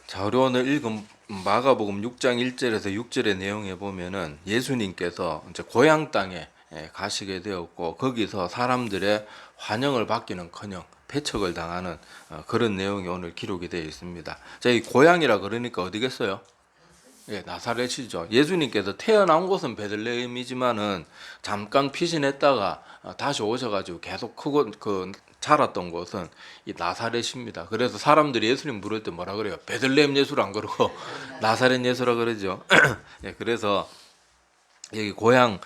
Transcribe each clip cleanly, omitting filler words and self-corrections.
자, 우리 오늘 읽은 마가복음 6장 1절에서 6절의 내용에 보면은 예수님께서 이제 고향 땅에 가시게 되었고 거기서 사람들의 환영을 받기는커녕 배척을 당하는 그런 내용이 오늘 기록이 되어 있습니다. 자, 이 고향이라 그러니까 어디겠어요? 예, 나사렛이죠. 예수님께서 태어난 곳은 베들레헴이지만은 잠깐 피신했다가 다시 오셔가지고 계속 크고 자랐던 곳은 이 나사렛입니다. 그래서 사람들이 예수님 부를 때 뭐라 그래요? 베들레헴 예수를 안 그러고 나사렛 예수라 그러죠. 예, 그래서 여기 고향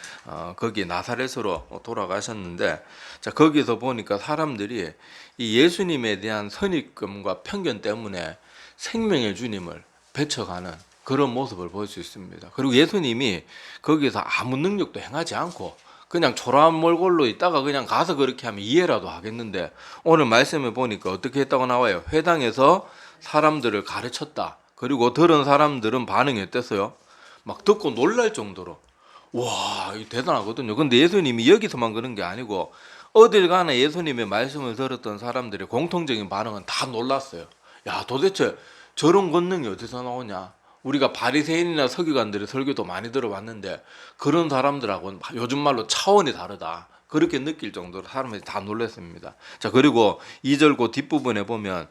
거기 나사렛으로 돌아가셨는데, 자 거기서 보니까 사람들이 이 예수님에 대한 선입견과 편견 때문에 생명의 주님을 배척하는 그런 모습을 볼 수 있습니다. 그리고 예수님이 거기서 아무 능력도 행하지 않고 그냥 초라한 몰골로 있다가 그냥 가서 그렇게 하면 이해라도 하겠는데, 오늘 말씀에 보니까 어떻게 했다고 나와요? 회당에서 사람들을 가르쳤다. 그리고 들은 사람들은 반응이 어땠어요? 막 듣고 놀랄 정도로, 와, 이 대단하거든요. 근데 예수님이 여기서만 그런 게 아니고 어딜 가나 예수님의 말씀을 들었던 사람들의 공통적인 반응은 다 놀랐어요. 야, 도대체 저런 권능이 어디서 나오냐? 우리가 바리새인이나 서기관들의 설교도 많이 들어봤는데 그런 사람들하고는 요즘 말로 차원이 다르다. 그렇게 느낄 정도로 사람들이 다 놀랐습니다. 자, 그리고 2절 그 뒷부분에 보면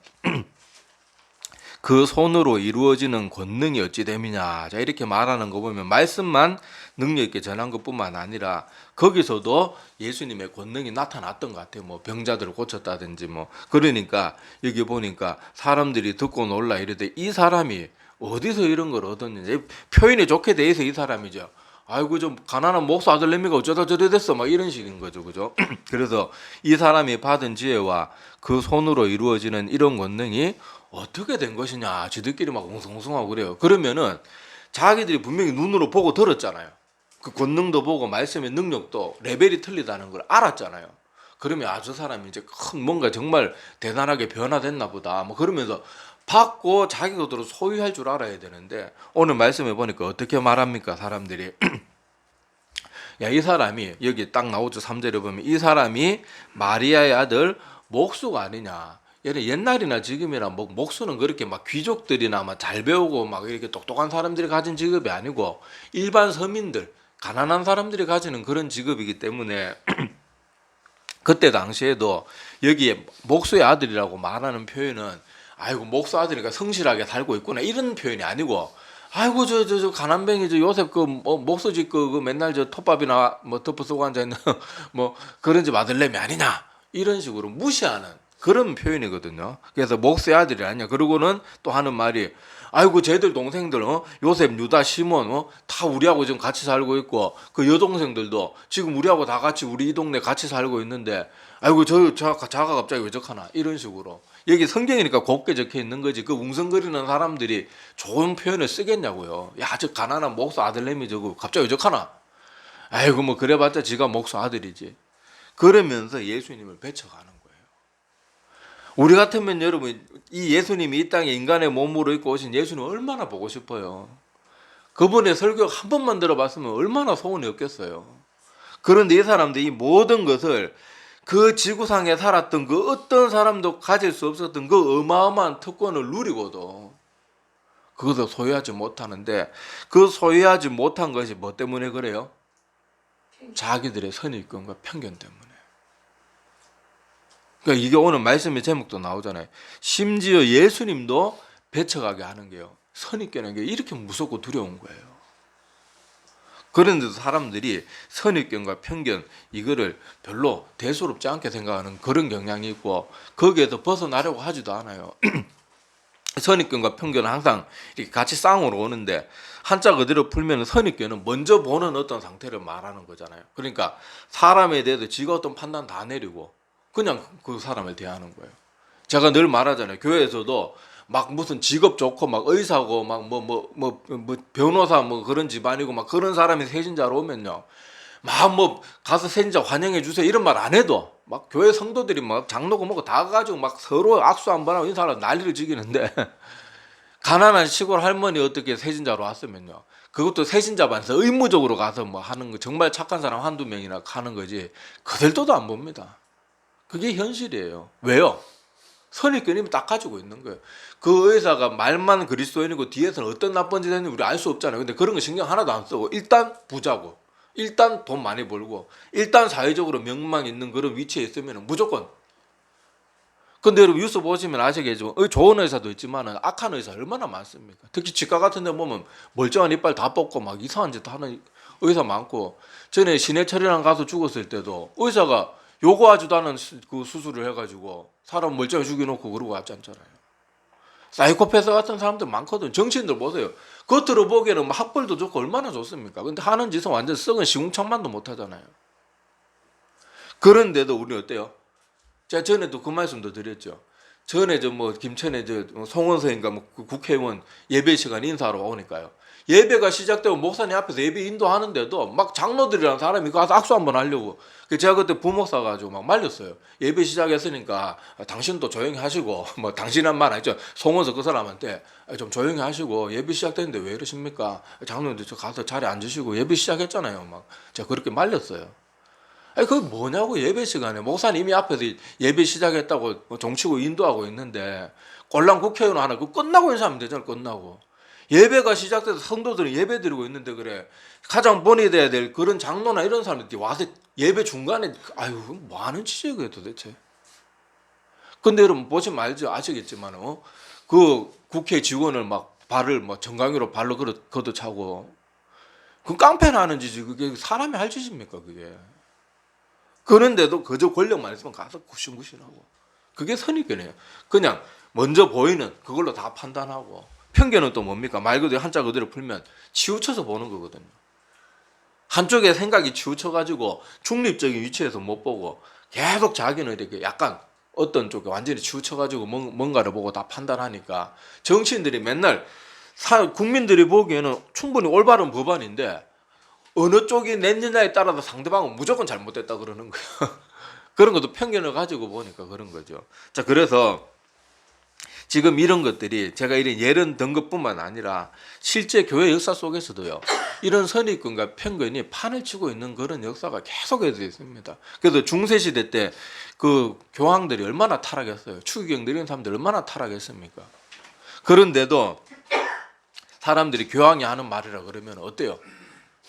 그 손으로 이루어지는 권능이 어찌 됨이냐. 자, 이렇게 말하는 거 보면 말씀만 능력 있게 전한 것뿐만 아니라 거기서도 예수님의 권능이 나타났던 것 같아요. 뭐 병자들을 고쳤다든지 뭐. 그러니까 여기 보니까 사람들이 듣고 놀라 이르되 이 사람이 어디서 이런 걸 얻었는지, 표현이 좋게 돼 있어 이 사람이죠. 아이고 좀 가난한 목수 아들내미가 어쩌다 저래 됐어 막 이런 식인 거죠, 그죠? 그래서 이 사람이 받은 지혜와 그 손으로 이루어지는 이런 권능이 어떻게 된 것이냐, 지들끼리 막 웅성웅성하고 그래요. 그러면은 자기들이 분명히 눈으로 보고 들었잖아요. 그 권능도 보고 말씀의 능력도 레벨이 틀리다는 걸 알았잖아요. 그러면 아, 저 사람이 이제 큰 뭔가 정말 대단하게 변화됐나 보다 뭐 그러면서 받고 자기 것으로 소유할 줄 알아야 되는데, 오늘 말씀해 보니까 어떻게 말합니까 사람들이? 야, 이 사람이 여기 딱 나오죠. 3절에 보면 이 사람이 마리아의 아들 목수가 아니냐. 옛날이나 지금이나 뭐 목수는 그렇게 막 귀족들이나 막 잘 배우고 막 이렇게 똑똑한 사람들이 가진 직업이 아니고 일반 서민들, 가난한 사람들이 가지는 그런 직업이기 때문에 그때 당시에도 여기에 목수의 아들이라고 말하는 표현은 아이고 목수 아들이니까 성실하게 살고 있구나 이런 표현이 아니고, 아이고 저 가난뱅이 저 요셉 그 목수집 그 맨날 저 톱밥이나 뭐 덮어 쓰고 앉아 있는 뭐 그런 집 아들내미 아니냐 이런 식으로 무시하는 그런 표현이거든요. 그래서 목수의 아들이 아니냐. 그러고는 또 하는 말이 아이고 쟤들 동생들 요셉 유다 시몬 다 우리하고 지금 같이 살고 있고 그 여동생들도 지금 우리하고 다 같이 우리 이 동네 같이 살고 있는데 아이고 자가 갑자기 왜 저러나 이런 식으로. 여기 성경이니까 곱게 적혀 있는 거지 그 웅성거리는 사람들이 좋은 표현을 쓰겠냐고요. 야, 저 가난한 목수 아들내미 저거 갑자기 왜 저러나. 아이고 뭐 그래봤자 지가 목수 아들이지. 그러면서 예수님을 배척하는 거예요. 우리 같으면 여러분 이 예수님이 이 땅에 인간의 몸으로 입고 오신 예수님 얼마나 보고 싶어요. 그분의 설교 한 번만 들어봤으면 얼마나 소원이 없겠어요. 그런데 이 사람들이 이 모든 것을 그 지구상에 살았던 그 어떤 사람도 가질 수 없었던 그 어마어마한 특권을 누리고도 그것을 소유하지 못하는데, 그 소유하지 못한 것이 뭐 때문에 그래요? 자기들의 선입견과 편견 때문에. 그러니까 이게 오늘 말씀의 제목도 나오잖아요. 심지어 예수님도 배척하게 하는 게요. 선입견인 게 이렇게 무섭고 두려운 거예요. 그런데도 사람들이 선입견과 편견 이거를 별로 대수롭지 않게 생각하는 그런 경향이 있고 거기에서 벗어나려고 하지도 않아요. 선입견과 편견은 항상 이렇게 같이 쌍으로 오는데, 한자 그대로 풀면 선입견은 먼저 보는 어떤 상태를 말하는 거잖아요. 그러니까 사람에 대해서 지가 어떤 판단 다 내리고 그냥 그 사람을 대하는 거예요. 제가 늘 말하잖아요. 교회에서도 막 무슨 직업 좋고 막 의사고 막 뭐 변호사 뭐 그런 집안이고 막 그런 사람이 세신자로 오면요, 막 뭐 가서 세신자 환영해 주세요 이런 말 안 해도 막 교회 성도들이 막 장로고 뭐고 다 가가지고 막 서로 악수 한 번 하고 인사하고 난리를 지기는데 가난한 시골 할머니 어떻게 세신자로 왔으면요, 그것도 세신자 반에서 의무적으로 가서 뭐 하는 거, 정말 착한 사람 한두 명이나 하는 거지 그들도도 안 봅니다. 그게 현실이에요. 왜요? 선입견이 딱 가지고 있는 거예요. 그 의사가 말만 그리스도인이고 뒤에서는 어떤 나쁜 짓 했는지 우리 알 수 없잖아요. 근데 그런 거 신경 하나도 안 쓰고 일단 부자고 일단 돈 많이 벌고 일단 사회적으로 명망 있는 그런 위치에 있으면 무조건. 근데 여러분 뉴스 보시면 아시겠지만 좋은 의사도 있지만 악한 의사 얼마나 많습니까? 특히 치과 같은 데 보면 멀쩡한 이빨 다 뽑고 막 이상한 짓 하는 의사 많고, 전에 신해철이라는 가수 죽었을 때도 의사가 요구하지도 않은 그 수술을 해가지고 사람 멀쩡히 죽여놓고 그러고 왔지 않잖아요. 사이코패스 같은 사람들 많거든. 정치인들 보세요. 겉으로 보기에는 뭐 학벌도 좋고 얼마나 좋습니까? 근데 하는 짓은 완전 썩은 시궁창만도 못하잖아요. 그런데도 우리는 어때요? 제가 전에도 그 말씀도 드렸죠. 전에 김천에 송원서인가 국회의원 예배 시간 인사하러 오니까요. 예배가 시작되고 목사님 앞에서 예배 인도하는데도 막 장로들이랑 사람이 가서 악수 한번 하려고. 제가 그때 부목사 가지고 막 말렸어요. 예배 시작했으니까 당신도 조용히 하시고, 뭐 당신한 말 아니죠. 송원서 그 사람한테 좀 조용히 하시고 예배 시작됐는데 왜 이러십니까? 장로님들 저 가서 자리에 앉으시고 예배 시작했잖아요. 막 제가 그렇게 말렸어요. 아니 그게 뭐냐고. 예배 시간에 목사님이 앞에서 예배 시작했다고 종치고 인도하고 있는데 꼴랑 국회의원 하나 그 끝나고 인사하면 되잖아. 끝나고 예배가 시작돼서 성도들은 예배 드리고 있는데 그래 가장 본이 돼야 될 그런 장로나 이런 사람들이 와서 예배 중간에 아유 뭐 하는 짓이에요 그게 도대체. 근데 여러분 보시면 알죠. 아시겠지만 그 국회 직원을 막 발을 뭐 정강이로 발로 걷어차고 그 깡패나 하는 짓이 그게 사람이 할 짓입니까 그게. 그런데도 그저 권력만 있으면 가서 구신구신하고. 그게 선입견이에요. 그냥 먼저 보이는 그걸로 다 판단하고. 편견은 또 뭡니까? 말 그대로 한자 그대로 풀면 치우쳐서 보는 거거든요. 한쪽에 생각이 치우쳐가지고 중립적인 위치에서 못 보고 계속 자기는 이렇게 약간 어떤 쪽에 완전히 치우쳐가지고 뭔가를 보고 다 판단하니까 정치인들이 맨날 국민들이 보기에는 충분히 올바른 법안인데 어느 쪽이 냈느냐에 따라서 상대방은 무조건 잘못됐다 그러는 거예요. 그런 것도 편견을 가지고 보니까 그런 거죠. 자, 그래서 지금 이런 것들이 제가 이런 예를 든 것뿐만 아니라 실제 교회 역사 속에서도요. 이런 선입견과 편견이 판을 치고 있는 그런 역사가 계속해서 있습니다. 그래서 중세시대 때 그 교황들이 얼마나 타락했어요. 추기경 이런 사람들 얼마나 타락했습니까? 그런데도 사람들이 교황이 하는 말이라 그러면 어때요?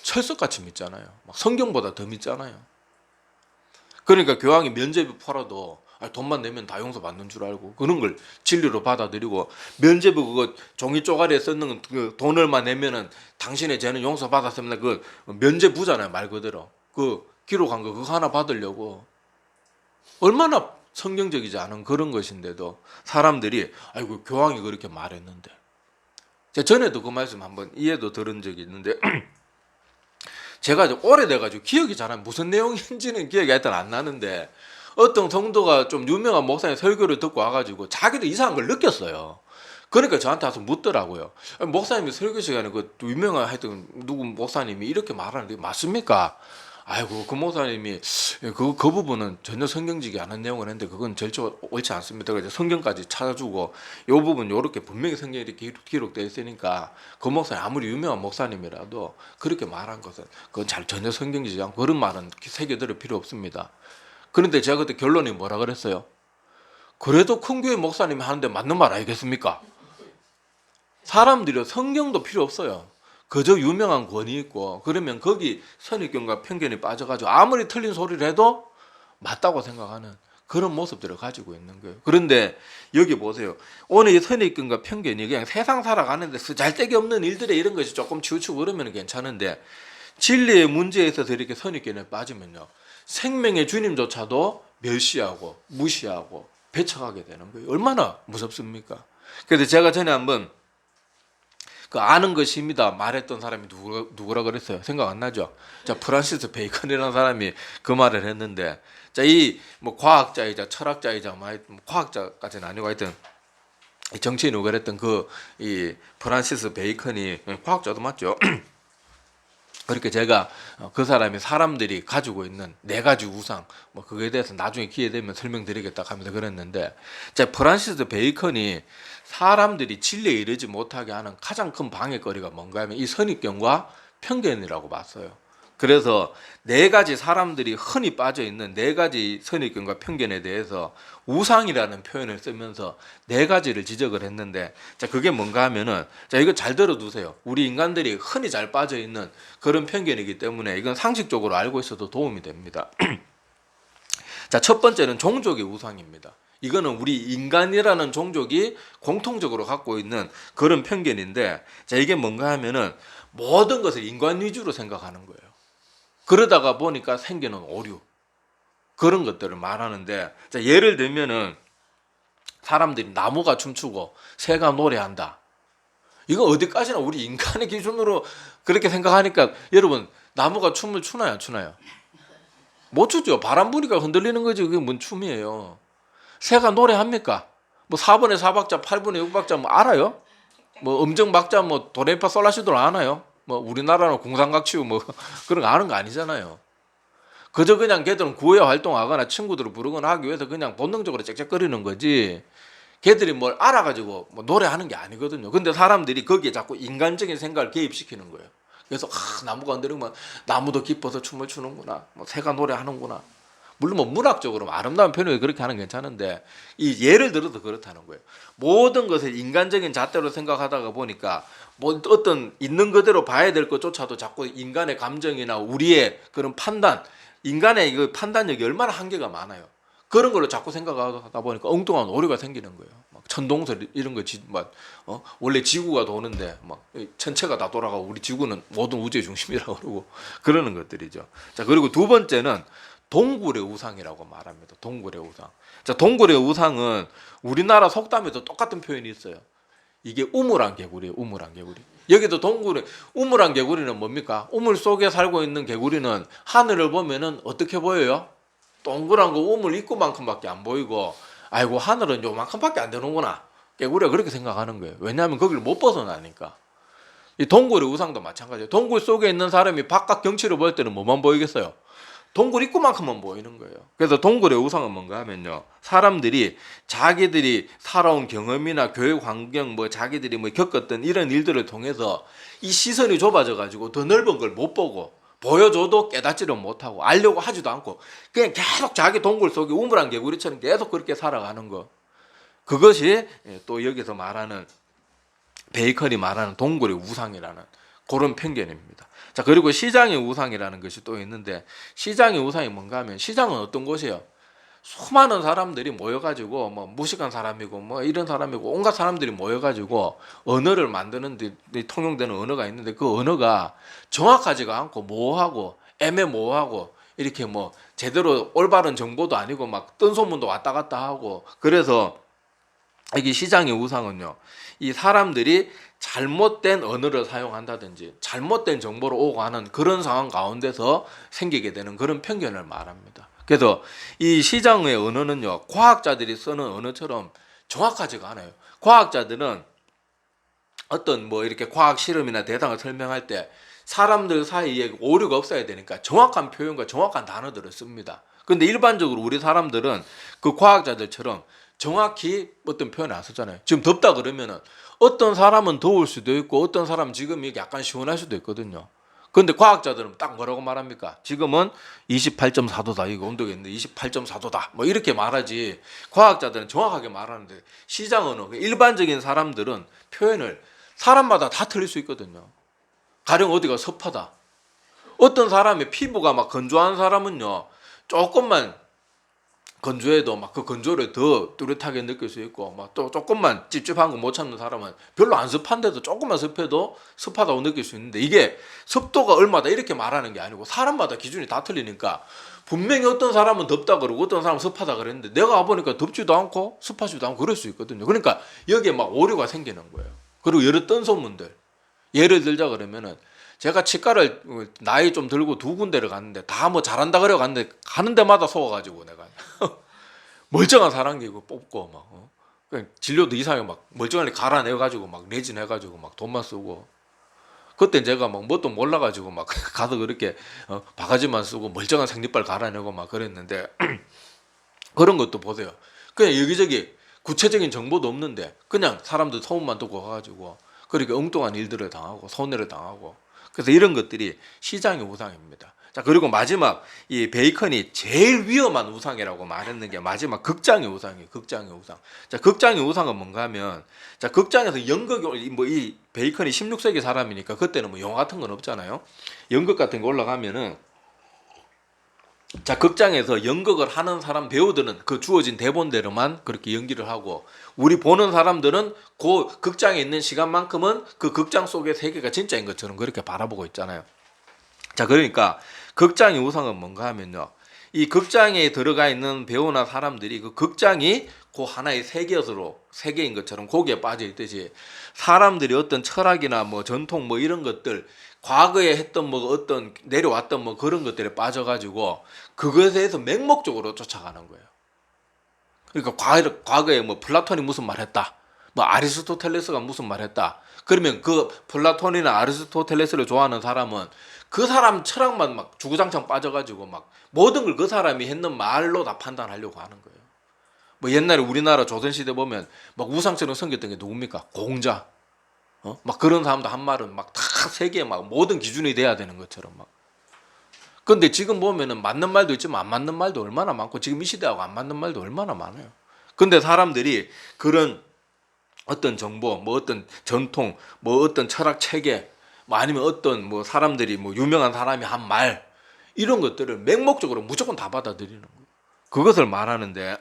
철석같이 믿잖아요. 막 성경보다 더 믿잖아요. 그러니까 교황이 면죄부 팔아도 돈만 내면 다 용서받는 줄 알고 그런 걸 진리로 받아들이고, 면죄부 그거 종이 쪼가리에 썼는 그 돈 얼마 내면은 당신의 죄는 용서받았으면 그 면죄부잖아요. 말 그대로 그 기록한 거 그거 하나 받으려고 얼마나 성경적이지 않은 그런 것인데도 사람들이 아이고 교황이 그렇게 말했는데. 제가 전에도 그 말씀 한번 이해도 들은 적이 있는데 제가 오래돼가지고 기억이 잘 안, 무슨 내용인지는 기억이 하여튼 안 나는데 어떤 성도가 좀 유명한 목사님 설교를 듣고 와가지고 자기도 이상한 걸 느꼈어요. 그러니까 저한테 와서 묻더라고요. 목사님이 설교 시간에 그 유명한 하여튼 누구 목사님이 이렇게 말하는데 맞습니까? 아이고 그 목사님이 그 부분은 전혀 성경적이 않은 내용을 했는데 그건 절대 옳지 않습니다. 그래서 성경까지 찾아주고 이 부분 요렇게 분명히 성경에 이렇게 기록되어 있으니까 그 목사님 아무리 유명한 목사님이라도 그렇게 말한 것은 그건 전혀 성경적이지 않고 그런 말은 새겨들을 필요 없습니다. 그런데 제가 그때 결론이 뭐라 그랬어요? 그래도 큰 교회 목사님이 하는데 맞는 말 아니겠습니까? 사람들이 성경도 필요 없어요. 그저 유명한 권위 있고 그러면 거기 선입견과 편견이 빠져가지고 아무리 틀린 소리를 해도 맞다고 생각하는 그런 모습들을 가지고 있는 거예요. 그런데 여기 보세요. 오늘 이 선입견과 편견이 그냥 세상 살아가는데 쓰잘데기 없는 일들에 이런 것이 조금 치우치고 그러면 괜찮은데 진리의 문제에 있어서 이렇게 선입견에 빠지면요. 생명의 주님조차도 멸시하고 무시하고 배척하게 되는 거예요. 얼마나 무섭습니까? 그래서 제가 전에 한번 그 아는 것입니다 말했던 사람이 누구라 그랬어요? 생각 안 나죠? 자, 프란시스 베이컨이라는 사람이 그 말을 했는데, 자, 이 뭐 과학자이자 철학자이자 뭐 과학자까지는 아니고 하여튼 정치인이 그랬던 그 이 프란시스 베이컨이 과학자도 맞죠? 그렇게 제가 그 사람이 사람들이 가지고 있는 네 가지 우상 뭐 그거에 대해서 나중에 기회 되면 설명드리겠다 하면서 그랬는데, 자, 프란시스 베이컨이 사람들이 진리에 이르지 못하게 하는 가장 큰 방해거리가 뭔가 하면 이 선입견과 편견이라고 봤어요. 그래서 네 가지 사람들이 흔히 빠져 있는 네 가지 선입견과 편견에 대해서 우상이라는 표현을 쓰면서 네 가지를 지적을 했는데, 자, 그게 뭔가 하면은, 자, 이거 잘 들어두세요. 우리 인간들이 흔히 잘 빠져 있는 그런 편견이기 때문에 이건 상식적으로 알고 있어도 도움이 됩니다. 자, 첫 번째는 종족의 우상입니다. 이거는 우리 인간이라는 종족이 공통적으로 갖고 있는 그런 편견인데, 자, 이게 뭔가 하면은 모든 것을 인간 위주로 생각하는 거예요. 그러다가 보니까 생기는 오류, 그런 것들을 말하는데, 자, 예를 들면은 사람들이 나무가 춤추고 새가 노래한다. 이거 어디까지나 우리 인간의 기준으로 그렇게 생각하니까, 여러분, 나무가 춤을 추나요, 안 추나요? 못 추죠. 바람 부니까 흔들리는 거지. 그게 뭔 춤이에요. 새가 노래합니까? 뭐 4분의 4박자, 8분의 6박자 뭐 알아요? 뭐 음정 박자 뭐 도레미파 솔라시도를 아나요? 뭐 우리나라는 공상각치고 뭐 그런 거 아는 거 아니잖아요. 그저 그냥 걔들은 구호에 활동하거나 친구들을 부르거나 하기 위해서 그냥 본능적으로 짹짹거리는 거지. 걔들이 뭘 알아가지고 뭐 노래하는 게 아니거든요. 근데 사람들이 거기에 자꾸 인간적인 생각을 개입시키는 거예요. 그래서 나무가 흔들리면 나무도 기뻐서 춤을 추는구나. 뭐 새가 노래하는구나. 물론 뭐 문학적으로 아름다운 표현을 그렇게 하는 건 괜찮은데, 이 예를 들어서 그렇다는 거예요. 모든 것을 인간적인 잣대로 생각하다가 보니까 뭐 어떤 있는 그대로 봐야 될 것조차도 자꾸 인간의 감정이나 우리의 그런 판단, 인간의 그 판단력이 얼마나 한계가 많아요. 그런 걸로 자꾸 생각하다 보니까 엉뚱한 오류가 생기는 거예요. 막 천동설 이런 거 원래 지구가 도는데 막 천체가 다 돌아가고 우리 지구는 모든 우주의 중심이라고 그러고 그러는 것들이죠. 자, 그리고 두 번째는 동굴의 우상이라고 말합니다. 동굴의 우상. 자, 동굴의 우상은 우리나라 속담에도 똑같은 표현이 있어요. 이게 우물안 개구리예요. 우물안 개구리. 여기도 동굴에 우물안 개구리는 뭡니까? 우물 속에 살고 있는 개구리는 하늘을 보면은 어떻게 보여요? 동그란 거 우물 입구만큼밖에 안 보이고, 아이고 하늘은 요만큼밖에 안 되는구나. 개구리가 그렇게 생각하는 거예요. 왜냐하면 거기를 못 벗어나니까. 이 동굴의 우상도 마찬가지예요. 동굴 속에 있는 사람이 바깥 경치를 볼 때는 뭐만 보이겠어요? 동굴 입구만큼만 보이는 거예요. 그래서 동굴의 우상은 뭔가 하면요, 사람들이 자기들이 살아온 경험이나 교육 환경, 뭐 자기들이 뭐 겪었던 이런 일들을 통해서 이 시선이 좁아져 가지고 더 넓은 걸 못 보고, 보여줘도 깨닫지를 못하고 알려고 하지도 않고 그냥 계속 자기 동굴 속에 우물안 개구리처럼 계속 그렇게 살아가는 거, 그것이 또 여기서 말하는 베이컨이 말하는 동굴의 우상이라는 그런 편견입니다. 자, 그리고 시장의 우상이라는 것이 또 있는데, 시장의 우상이 뭔가 하면, 시장은 어떤 곳이에요? 수많은 사람들이 모여가지고 뭐 무식한 사람이고 뭐 이런 사람이고 온갖 사람들이 모여가지고 언어를 만드는 데 통용되는 언어가 있는데, 그 언어가 정확하지가 않고 모호하고 애매모호하고 이렇게 뭐 제대로 올바른 정보도 아니고 막 뜬소문도 왔다 갔다 하고, 그래서 이게 시장의 우상은요, 이 사람들이 잘못된 언어를 사용한다든지 잘못된 정보를 오고 하는 그런 상황 가운데서 생기게 되는 그런 편견을 말합니다. 그래서 이 시장의 언어는요, 과학자들이 쓰는 언어처럼 정확하지가 않아요. 과학자들은 어떤 뭐 이렇게 과학 실험이나 대상을 설명할 때 사람들 사이에 오류가 없어야 되니까 정확한 표현과 정확한 단어들을 씁니다. 근데 일반적으로 우리 사람들은 그 과학자들처럼 정확히 어떤 표현을 안 쓰잖아요. 지금 덥다 그러면은 어떤 사람은 더울 수도 있고 어떤 사람은 지금 이게 약간 시원할 수도 있거든요. 근데 과학자들은 딱 뭐라고 말합니까? 지금은 28.4도다. 이거 온도가 있는데 28.4도다. 뭐 이렇게 말하지. 과학자들은 정확하게 말하는데, 시장언어, 일반적인 사람들은 표현을 사람마다 다 틀릴 수 있거든요. 가령 어디가 습하다. 어떤 사람의 피부가 막 건조한 사람은요, 조금만 건조해도 막 그 건조를 더 뚜렷하게 느낄 수 있고, 막 또 조금만 찝찝한 거 못 참는 사람은 별로 안 습한데도 조금만 습해도 습하다고 느낄 수 있는데, 이게 습도가 얼마다 이렇게 말하는 게 아니고 사람마다 기준이 다 틀리니까, 분명히 어떤 사람은 덥다 그러고 어떤 사람은 습하다 그랬는데 내가 와보니까 덥지도 않고 습하지도 않고 그럴 수 있거든요. 그러니까 여기에 막 오류가 생기는 거예요. 그리고 여러 뜬소문들, 예를 들자 그러면은, 제가 치과를 나이 좀 들고 두 군데를 갔는데 다 뭐 잘한다 그래 갔는데 가는 데마다 속아가지고 내가 멀쩡한 사람이고 뽑고 막 진료도 이상하게 막 멀쩡하게 갈아내가지고 막 내진해가지고 막 돈만 쓰고, 그때 제가 막 뭣도 몰라가지고 막 가서 그렇게 바가지만 쓰고 멀쩡한 생리빨 갈아내고 막 그랬는데 그런 것도 보세요. 그냥 여기저기 구체적인 정보도 없는데 그냥 사람들 소문만 듣고 가가지고 그렇게 엉뚱한 일들을 당하고 손해를 당하고, 그래서 이런 것들이 시장의 우상입니다. 자, 그리고 마지막 이 베이컨이 제일 위험한 우상이라고 말했는 게 마지막 극장의 우상이에요. 극장의 우상. 자, 극장의 우상은 뭔가 하면, 자, 극장에서 연극이 뭐 이 베이컨이 16세기 사람이니까 그때는 뭐 영화 같은 건 없잖아요. 연극 같은 거 올라가면은, 자, 극장에서 연극을 하는 사람 배우들은 그 주어진 대본대로만 그렇게 연기를 하고, 우리 보는 사람들은 그 극장에 있는 시간만큼은 그 극장 속의 세계가 진짜인 것처럼 그렇게 바라보고 있잖아요. 자, 그러니까 극장의 우상은 뭔가 하면요, 이 극장에 들어가 있는 배우나 사람들이 그 극장이 그 하나의 세계인 것처럼 거기에 빠져 있듯이, 사람들이 어떤 철학이나 뭐 전통 뭐 이런 것들, 과거에 했던 뭐 어떤 내려왔던 뭐 그런 것들에 빠져가지고 그것에 대해서 맹목적으로 쫓아가는 거예요. 그러니까 과거에 뭐 플라톤이 무슨 말했다, 뭐 아리스토텔레스가 무슨 말했다, 그러면 그 플라톤이나 아리스토텔레스를 좋아하는 사람은 그 사람 철학만 막 주구장창 빠져가지고 막 모든 걸 그 사람이 했는 말로 다 판단하려고 하는 거예요. 뭐 옛날에 우리나라 조선시대 보면 막 우상처럼 섬겼던 게 누굽니까? 공자. 막 그런 사람도 한 말은 막 다 세계에 막 모든 기준이 돼야 되는 것처럼 막. 근데 지금 보면은 맞는 말도 있지만 안 맞는 말도 얼마나 많고, 지금 이 시대하고 안 맞는 말도 얼마나 많아요. 근데 사람들이 그런 어떤 정보, 뭐 어떤 전통, 뭐 어떤 철학 체계, 뭐 아니면 어떤 뭐 사람들이 뭐 유명한 사람이 한 말, 이런 것들을 맹목적으로 무조건 다 받아들이는 거예요. 그것을 말하는데,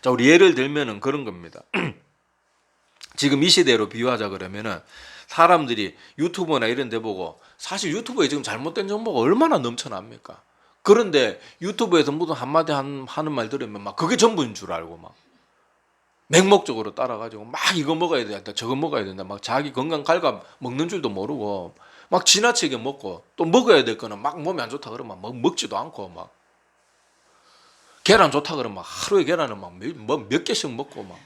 자, 우리 예를 들면은 그런 겁니다. 지금 이 시대로 비유하자 그러면은 사람들이 유튜브나 이런 데 보고, 사실 유튜브에 지금 잘못된 정보가 얼마나 넘쳐납니까? 그런데 유튜브에서 무슨 한마디 하는 말 들으면 막 그게 전부인 줄 알고 막 맹목적으로 따라가지고 막 이거 먹어야 된다, 저거 먹어야 된다, 막 자기 건강 갉아 먹는 줄도 모르고 막 지나치게 먹고, 또 먹어야 될 거는 막 몸에 안 좋다 그러면 막 먹지도 않고, 막 계란 좋다 그러면 막 하루에 계란을 막 몇 개씩 먹고 막.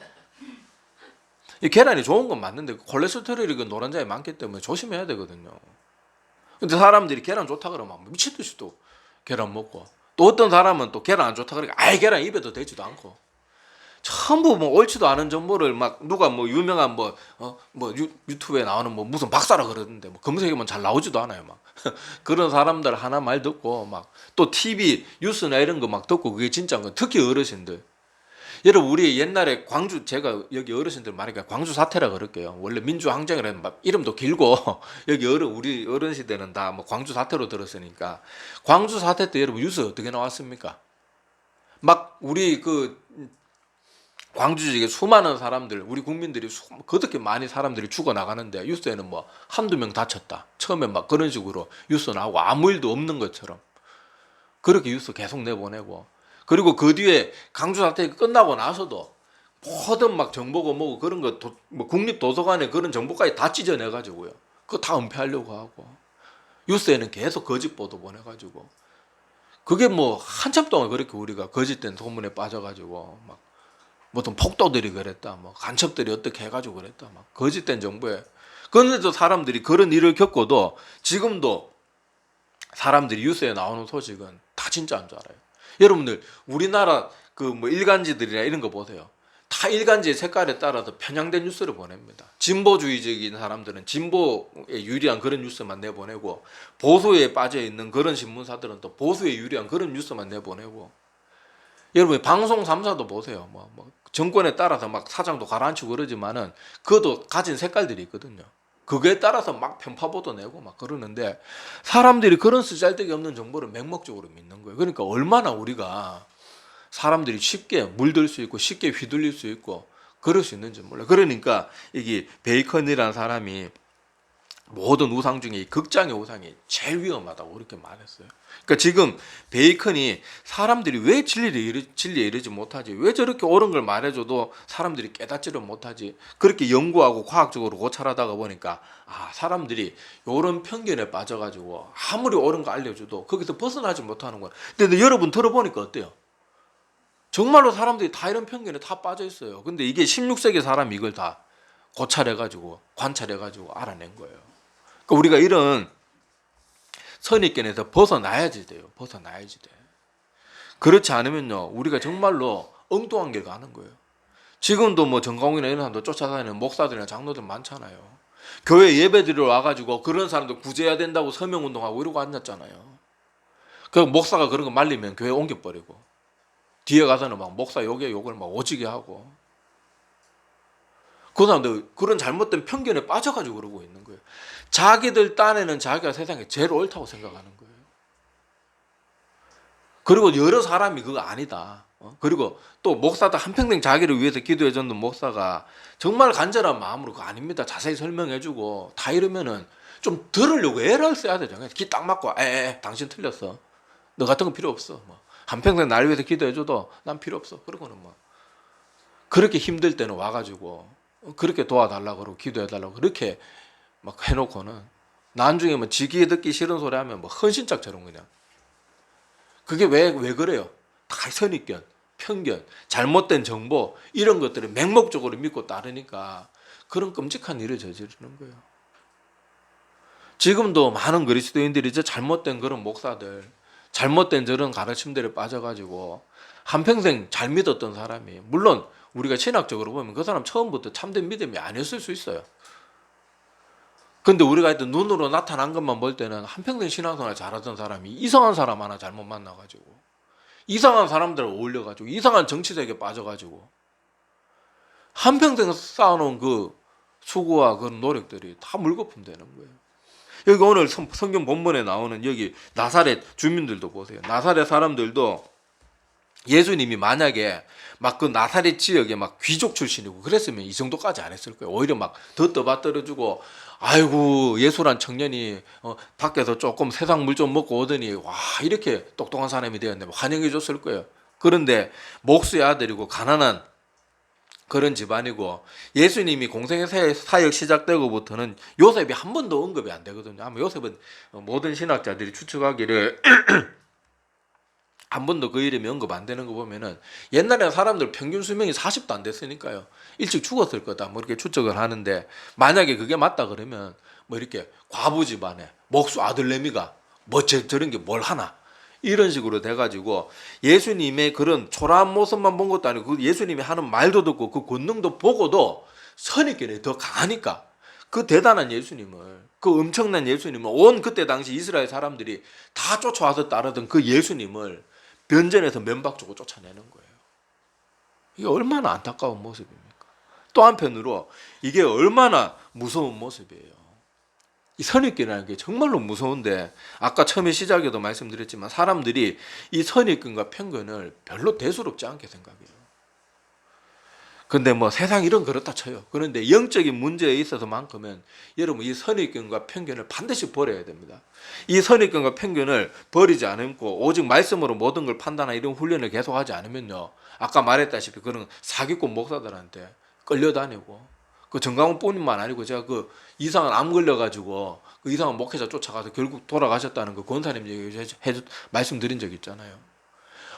이 계란이 좋은 건 맞는데 콜레스테롤이 그 노른자에 많기 때문에 조심해야 되거든요. 근데 사람들이 계란 좋다 그러면 미친 듯이 또 계란 먹고, 또 어떤 사람은 또 계란 안 좋다 그러니까 아예 계란 입에도 대지도 않고, 전부 뭐 옳지도 않은 정보를 막 누가 뭐 유명한 뭐 유튜브에 나오는 뭐 무슨 박사라 그러는데 뭐 검색하면 잘 나오지도 않아요. 막 그런 사람들 하나 말 듣고 막 또 TV 뉴스나 이런 거 막 듣고 그게 진짜인 거. 특히 어르신들. 여러분, 우리 옛날에 광주, 제가 여기 어르신들 말하니까 광주 사태라 그럴게요. 원래 민주항쟁이라는 막 이름도 길고 여기 우리 어른 시대는 다 뭐 광주 사태로 들었으니까, 광주 사태 때 여러분 뉴스 어떻게 나왔습니까? 막 우리 그 광주 지역에 수많은 사람들, 우리 국민들이 그렇게 많이 사람들이 죽어 나가는데 뉴스에는 뭐 한두 명 다쳤다, 처음에 막 그런 식으로 뉴스 나오고 아무 일도 없는 것처럼 그렇게 뉴스 계속 내보내고, 그리고 그 뒤에 강주 사태가 끝나고 나서도 모든 막 정보고 뭐고 그런 거 뭐 국립도서관에 그런 정보까지 다 찢어내 가지고요, 그거 다 은폐하려고 하고, 뉴스에는 계속 거짓 보도 보내가지고, 그게 뭐 한참 동안 그렇게 우리가 거짓된 소문에 빠져가지고 막 어떤 폭도들이 그랬다, 뭐 간첩들이 어떻게 해가지고 그랬다, 막 거짓된 정보에. 그런데도 사람들이 그런 일을 겪고도 지금도 사람들이 뉴스에 나오는 소식은 다 진짜인 줄 알아요. 여러분들 우리나라 그 뭐 일간지들이나 이런 거 보세요. 다 일간지의 색깔에 따라서 편향된 뉴스를 보냅니다. 진보주의적인 사람들은 진보에 유리한 그런 뉴스만 내보내고, 보수에 빠져 있는 그런 신문사들은 또 보수에 유리한 그런 뉴스만 내보내고. 여러분 방송 3사도 보세요. 뭐 정권에 따라서 막 사장도 가라앉히고 그러지만은 그것도 가진 색깔들이 있거든요. 그거에 따라서 막 편파보도 내고 막 그러는데, 사람들이 그런 쓰잘데기 없는 정보를 맹목적으로 믿는 거예요. 그러니까 얼마나 우리가 사람들이 쉽게 물들 수 있고 쉽게 휘둘릴 수 있고 그럴 수 있는지 몰라요. 그러니까 이게 베이컨이라는 사람이 모든 우상 중에 이 극장의 우상이 제일 위험하다고 그렇게 말했어요. 그러니까 지금 베이컨이 사람들이 왜 진리에 이르지 못하지, 왜 저렇게 옳은 걸 말해줘도 사람들이 깨닫지를 못하지, 그렇게 연구하고 과학적으로 고찰하다가 보니까 사람들이 이런 편견에 빠져가지고 아무리 옳은 거 알려줘도 거기서 벗어나지 못하는 거야. 근데 여러분 들어보니까 어때요? 정말로 사람들이 다 이런 편견에 다 빠져 있어요. 근데 이게 16세기 사람이 이걸 다 고찰해가지고 관찰해가지고 알아낸 거예요. 그러니까 우리가 이런 선입견에서 벗어나야지 돼요. 벗어나야지 돼. 그렇지 않으면요, 우리가 정말로 엉뚱한 길 가는 거예요. 지금도 뭐 정강훈이나 이런 사람도 쫓아다니는 목사들이나 장로들 많잖아요. 교회 예배드리러 와가지고 그런 사람들 구제해야 된다고 서명운동하고 이러고 앉았잖아요. 그 목사가 그런 거 말리면 교회 옮겨버리고 뒤에 가서는 막 목사 욕을 막 오지게 하고 그 사람들 그런 잘못된 편견에 빠져가지고 그러고 있는 거예요. 자기들 딴에는 자기가 세상에 제일 옳다고 생각하는 거예요. 그리고 여러 사람이 그거 아니다. 그리고 또 목사도 한평생 자기를 위해서 기도해줬던 목사가 정말 간절한 마음으로 그거 아닙니다. 자세히 설명해주고 다 이러면은 좀 들으려고 애를 써야 되죠. 귀 딱 막고 당신 틀렸어. 너 같은 거 필요 없어. 뭐 한평생 날 위해서 기도해줘도 난 필요 없어. 그러고는 뭐 그렇게 힘들 때는 와가지고 그렇게 도와달라고 그러고 기도해달라고 그렇게 막 해놓고는 나중에 뭐 지기 듣기 싫은 소리 하면 뭐 헌신짝처럼 그냥 그게 왜 그래요? 다 선입견, 편견, 잘못된 정보 이런 것들을 맹목적으로 믿고 따르니까 그런 끔찍한 일을 저지르는 거예요. 지금도 많은 그리스도인들이 이제 잘못된 그런 목사들, 잘못된 저런 가르침들에 빠져가지고 한평생 잘 믿었던 사람이 물론 우리가 신학적으로 보면 그 사람 처음부터 참된 믿음이 아니었을 수 있어요. 근데 우리가 하여튼 눈으로 나타난 것만 볼 때는 한평생 신앙생활 잘하던 사람이 이상한 사람 하나 잘못 만나가지고 이상한 사람들 어울려가지고 이상한 정치적에 빠져가지고 한평생 쌓아놓은 그 수고와 그런 노력들이 다 물거품 되는 거예요. 여기 오늘 성경 본문에 나오는 여기 나사렛 주민들도 보세요. 나사렛 사람들도 예수님이 만약에 막 그 나사렛 지역에 막 귀족 출신이고 그랬으면 이 정도까지 안 했을 거예요. 오히려 막 더 떠받들어주고 아이고 예수란 청년이 밖에서 조금 세상 물 좀 먹고 오더니 와 이렇게 똑똑한 사람이 되었네 환영해 줬을 거예요. 그런데 목수의 아들이고 가난한 그런 집안이고 예수님이 공생의 사역 시작되고부터는 요셉이 한 번도 언급이 안 되거든요. 아마 요셉은 모든 신학자들이 추측하기를 한 번도 그 이름이 언급 안 되는 거 보면은 옛날에 사람들 평균 수명이 40도 안 됐으니까요. 일찍 죽었을 거다. 뭐 이렇게 추측을 하는데 만약에 그게 맞다 그러면 뭐 이렇게 과부 집안에 목수 아들 내미가 뭐 저런 게 뭘 하나 이런 식으로 돼가지고 예수님의 그런 초라한 모습만 본 것도 아니고 예수님이 하는 말도 듣고 그 권능도 보고도 선입견이 더 강하니까 그 대단한 예수님을 그 엄청난 예수님을 온 그때 당시 이스라엘 사람들이 다 쫓아와서 따르던 그 예수님을 변전에서 면박 주고 쫓아내는 거예요. 이게 얼마나 안타까운 모습입니까? 또 한편으로 이게 얼마나 무서운 모습이에요. 이 선입견이라는 게 정말로 무서운데 아까 처음에 시작에도 말씀드렸지만 사람들이 이 선입견과 편견을 별로 대수롭지 않게 생각해요. 근데 뭐 세상 이런 그렇다 쳐요. 그런데 영적인 문제에 있어서만큼은 여러분 이 선입견과 편견을 반드시 버려야 됩니다. 이 선입견과 편견을 버리지 않고 오직 말씀으로 모든 걸 판단하는 이런 훈련을 계속하지 않으면요. 아까 말했다시피 그런 사기꾼 목사들한테 끌려다니고 그 정강훈 뿐만 아니고 제가 그 이상한 암 걸려가지고 그 이상한 목회자 쫓아가서 결국 돌아가셨다는 그 권사님 얘기 말씀드린 적 있잖아요.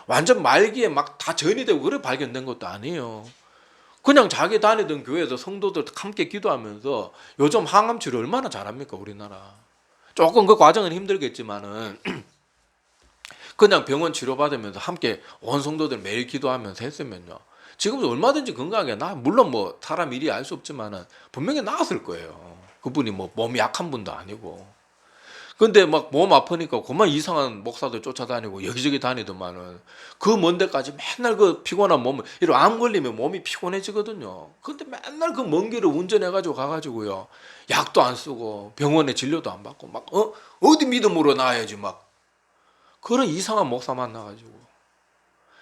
완전 말기에 막 다 전이 되고 그래 발견된 것도 아니에요. 그냥 자기 다니던 교회에서 성도들 함께 기도하면서 요즘 항암 치료 얼마나 잘합니까 우리나라. 조금 그 과정은 힘들겠지만은 그냥 병원 치료받으면서 함께 온 성도들 매일 기도하면서 했으면요. 지금도 얼마든지 건강하게 물론 뭐 사람 일이 알 수 없지만은 분명히 나았을 거예요. 그분이 뭐 몸이 약한 분도 아니고. 근데 막 몸 아프니까 그만 이상한 목사들 쫓아다니고 여기저기 다니더만은 그 먼 데까지 맨날 그 피곤한 몸을 이런 암 걸리면 몸이 피곤해지거든요. 근데 맨날 그 먼 길을 운전해가지고 가가지고요 약도 안 쓰고 병원에 진료도 안 받고 막 어디 믿음으로 나야지 막 그런 이상한 목사 만나가지고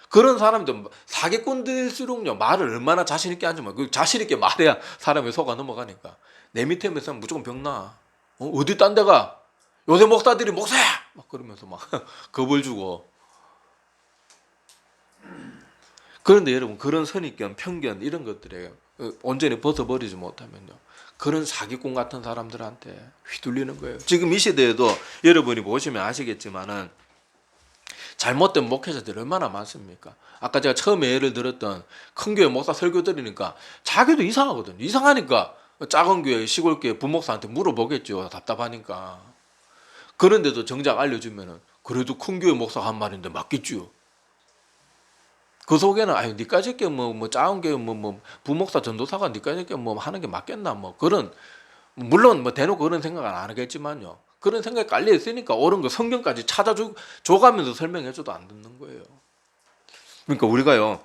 그런 사람들 사기꾼들일수록요 말을 얼마나 자신 있게 하지만 그 자신 있게 말해야 사람이 속아 넘어가니까 내 밑에 있는 사람 무조건 병나 어디 딴 데가 요새 목사들이 목사야! 막 그러면서 막 겁을 주고. 그런데 여러분 그런 선입견, 편견 이런 것들에 온전히 벗어버리지 못하면요. 그런 사기꾼 같은 사람들한테 휘둘리는 거예요. 지금 이 시대에도 여러분이 보시면 아시겠지만은 잘못된 목회자들이 얼마나 많습니까? 아까 제가 처음에 예를 들었던 큰 교회 목사 설교 들으니까 자기도 이상하거든요. 이상하니까 작은 교회, 시골 교회 부목사한테 물어보겠죠. 답답하니까. 그런데도 정작 알려주면은 그래도 큰 교회 목사가 한 말인데 맞겠죠. 그 속에는 아유 니까짓게 뭐 작은 교회 뭐 부목사 전도사가 니까짓게 뭐 하는 게 맞겠나 뭐 그런 물론 뭐 대놓고 그런 생각은 안 하겠지만요. 그런 생각이 깔려 있으니까 옳은 거 성경까지 줘가면서 설명해줘도 안 듣는 거예요. 그러니까 우리가요,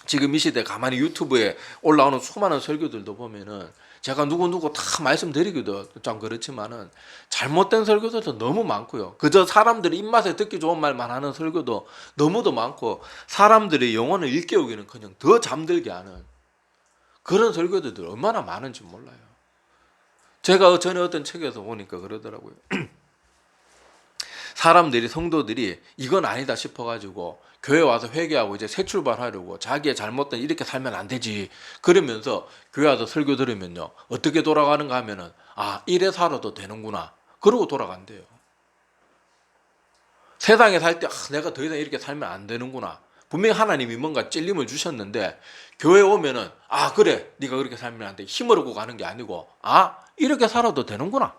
지금 이 시대 가만히 유튜브에 올라오는 수많은 설교들도 보면은 제가 누구 다 말씀드리기도 좀 그렇지만은 잘못된 설교들도 너무 많고요. 그저 사람들이 입맛에 듣기 좋은 말만 하는 설교도 너무도 많고, 사람들의 영혼을 일깨우기는커녕 더 잠들게 하는 그런 설교들이 얼마나 많은지 몰라요. 제가 전에 어떤 책에서 보니까 그러더라고요. 사람들이, 성도들이 이건 아니다 싶어가지고 교회 와서 회개하고 이제 새 출발하려고 자기의 잘못된 이렇게 살면 안 되지 그러면서 교회 와서 설교 들으면요, 어떻게 돌아가는가 하면은 아, 이래 살아도 되는구나 그러고 돌아간대요. 세상에 살 때 내가 더 이상 이렇게 살면 안 되는구나, 분명히 하나님이 뭔가 찔림을 주셨는데 교회 오면은 아, 그래 네가 그렇게 살면 안 돼 힘을 얻고 가는 게 아니고 아, 이렇게 살아도 되는구나.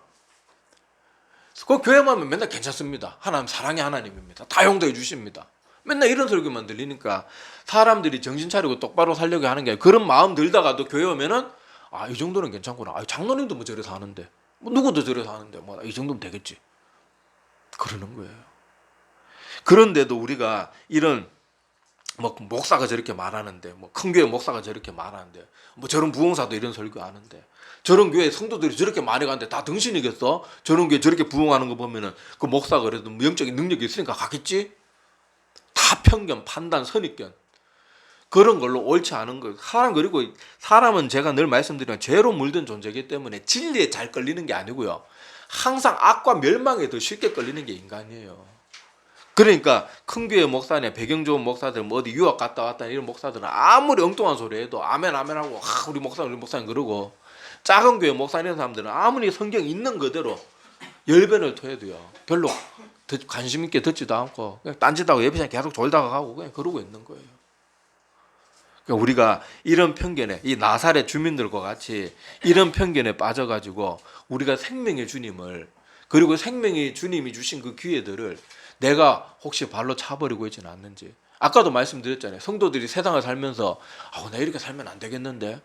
그 교회만 하면 맨날 괜찮습니다. 하나님 사랑의 하나님입니다. 다 용서해 주십니다. 맨날 이런 설교만 들리니까 사람들이 정신 차리고 똑바로 살려고 하는 게, 그런 마음 들다가도 교회 오면은 아, 이 정도는 괜찮구나. 아, 장로님도 뭐 저래 사는데, 뭐 누구도 저래 사는데 뭐 이 정도면 되겠지. 그러는 거예요. 그런데도 우리가 이런 뭐 목사가 저렇게 말하는데, 뭐 큰 교회 목사가 저렇게 말하는데, 뭐 저런 부흥사도 이런 설교하는데, 저런 교회 성도들이 저렇게 많이 가는데 다 등신이겠어? 저런 교회 저렇게 부흥하는 거 보면은 그 목사가 그래도 뭐 영적인 능력이 있으니까 가겠지? 다 편견, 판단, 선입견, 그런 걸로 옳지 않은 거. 그리고 사람은 제가 늘 말씀드리면 죄로 물든 존재이기 때문에 진리에 잘 끌리는 게 아니고요, 항상 악과 멸망에 더 쉽게 끌리는 게 인간이에요. 그러니까 큰 교회 목사나 배경 좋은 목사들, 뭐 어디 유학 갔다 왔다 이런 목사들은 아무리 엉뚱한 소리 해도 아멘 아멘 하고 우리 목사님 그러고, 작은 교회 목사 이런 사람들은 아무리 성경 있는 그대로 열변을 토해도요 별로 관심 있게 듣지도 않고 그냥 딴짓하고 예배장 계속 졸다가 가고 그냥 그러고 있는 거예요. 그러니까 우리가 이런 편견에, 이 나사렛 주민들과 같이 이런 편견에 빠져가지고 우리가 생명의 주님을, 그리고 생명의 주님이 주신 그 기회들을 내가 혹시 발로 차버리고 있지는 않는지. 아까도 말씀드렸잖아요. 성도들이 세상을 살면서 나 이렇게 살면 안 되겠는데,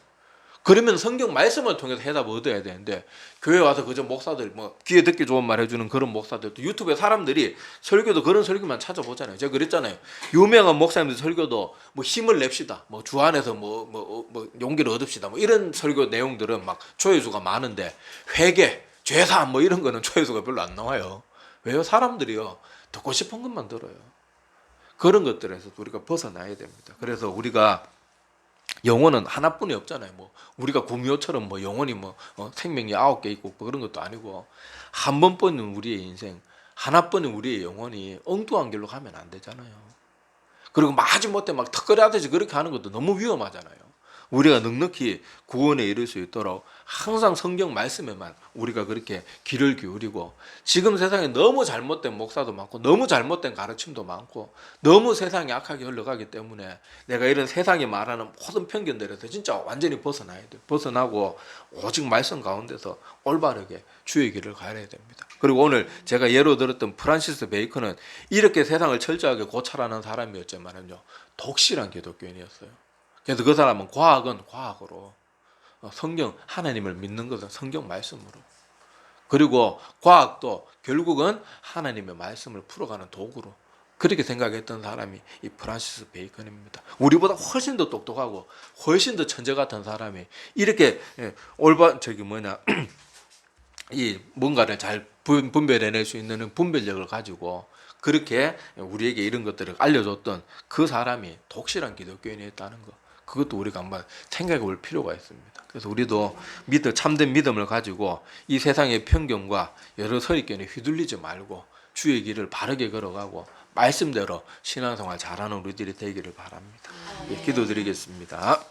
그러면 성경 말씀을 통해서 해답을 얻어야 되는데, 교회 와서 그저 목사들 뭐 귀에 듣기 좋은 말 해주는 그런 목사들도, 유튜브에 사람들이 설교도 그런 설교만 찾아보잖아요. 제가 그랬잖아요. 유명한 목사님들 설교도 뭐 힘을 냅시다, 뭐 주 안에서 뭐 용기를 얻읍시다, 뭐 이런 설교 내용들은 막 조회수가 많은데, 회개, 죄사함 뭐 이런 거는 조회수가 별로 안 나와요. 왜요? 사람들이요 듣고 싶은 것만 들어요. 그런 것들에서 우리가 벗어나야 됩니다. 그래서 우리가 영혼은 하나뿐이 없잖아요. 뭐 우리가 구미호처럼 뭐 영혼이 생명이 9개 있고 뭐 그런 것도 아니고, 한 번뿐인 우리의 인생, 하나뿐인 우리의 영혼이 엉뚱한 길로 가면 안 되잖아요. 그리고 마지못해 막 턱걸이하듯이 그렇게 하는 것도 너무 위험하잖아요. 우리가 넉넉히 구원에 이를 수 있도록 항상 성경 말씀에만 우리가 그렇게 귀를 기울이고, 지금 세상에 너무 잘못된 목사도 많고 너무 잘못된 가르침도 많고 너무 세상이 악하게 흘러가기 때문에 내가 이런 세상이 말하는 모든 편견들에서 진짜 완전히 벗어나야 돼요. 벗어나고 오직 말씀 가운데서 올바르게 주의 길을 가야 됩니다. 그리고 오늘 제가 예로 들었던 프란시스 베이컨은 이렇게 세상을 철저하게 고찰하는 사람이었지만은요, 독실한 기독교인이었어요. 그래서 그 사람은 과학은 과학으로, 성경 하나님을 믿는 것은 성경 말씀으로, 그리고 과학도 결국은 하나님의 말씀을 풀어가는 도구로 그렇게 생각했던 사람이 이 프란시스 베이컨입니다. 우리보다 훨씬 더 똑똑하고 훨씬 더 천재 같은 사람이 이렇게 이 뭔가를 잘 분별해낼 수 있는 분별력을 가지고 그렇게 우리에게 이런 것들을 알려줬던 그 사람이 독실한 기독교인이었다는 것, 그것도 우리가 한번 생각해 볼 필요가 있습니다. 그래서 우리도 참된 믿음을 가지고 이 세상의 편견과 여러 선입견에 휘둘리지 말고 주의 길을 바르게 걸어가고 말씀대로 신앙생활 잘하는 우리들이 되기를 바랍니다. 기도드리겠습니다.